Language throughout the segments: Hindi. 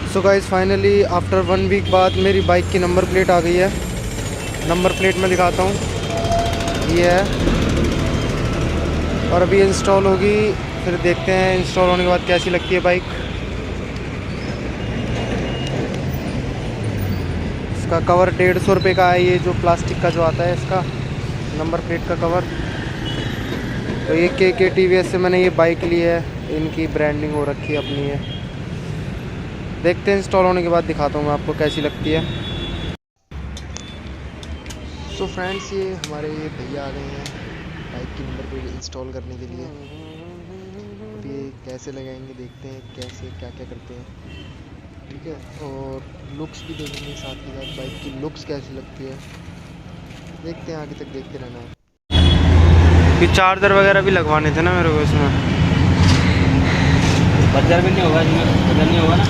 सो गाइस फाइनली आफ्टर 1 वीक बाद मेरी बाइक की नंबर प्लेट आ गई है। नंबर प्लेट में दिखाता हूँ, ये है। और अभी इंस्टॉल होगी, फिर देखते हैं इंस्टॉल होने के बाद कैसी लगती है बाइक। इसका कवर 150 रुपये का है, ये जो प्लास्टिक का जो आता है इसका नंबर प्लेट का कवर। तो ये के TvS से मैंने ये बाइक ली है, इनकी ब्रांडिंग हो रखी है अपनी है। देखते हैं इंस्टॉल होने के बाद दिखाता हूँ मैं आपको कैसी लगती है। सो फ्रेंड्स, ये हमारे भैया आ गए हैं बाइक की नंबर प्लेट इंस्टॉल करने के लिए। अभी ये कैसे लगाएंगे देखते हैं, कैसे क्या क्या करते हैं, ठीक है। और लुक्स भी देखेंगे साथ ही साथ, बाइक की लुक्स कैसी लगती है देखते हैं, आगे तक देखते रहना है। ये चार्जर वगैरह भी लगवाने थे ना मेरे को इसमें। बजर भी नहीं होगा इसमें, बजर नहीं होगा ना,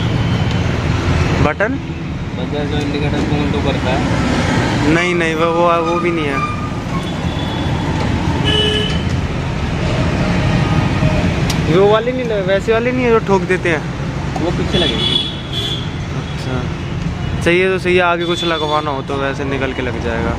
बटन बजर जो इंडिकेटर को तो करता है। नहीं वो भी नहीं है। वो वाली नहीं, वैसे वाली नहीं है जो ठोक देते हैं, वो पीछे लगेगी। अच्छा चाहिए तो सही है, आगे कुछ लगवाना हो तो वैसे निकल के लग जाएगा।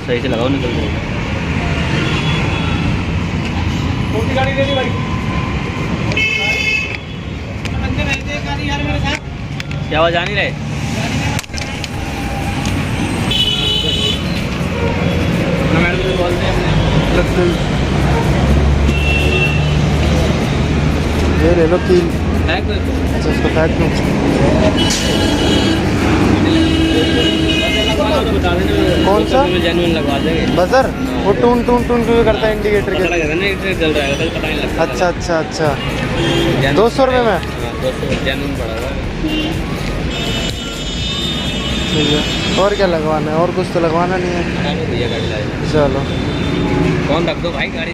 सही से लगाओ, निकल जाएगा। कौन सी गाड़ी दे दी भाई? क्या आवाज आ नहीं रहे? ये ले लो कील। अच्छा इसको पैक दो। कौन सा लगवा देंगे बजर? वो टून क्यों करता है इंडिकेटर के? जल रहा है, पता नहीं लगता। अच्छा 200 रुपये में 200 जेन्युइन पड़ा हुआ है। ठीक है, और क्या लगवाना है? और कुछ तो लगवाना नहीं है। भैया गाड़ी लाए, चलो कौन रख दो भाई गाड़ी।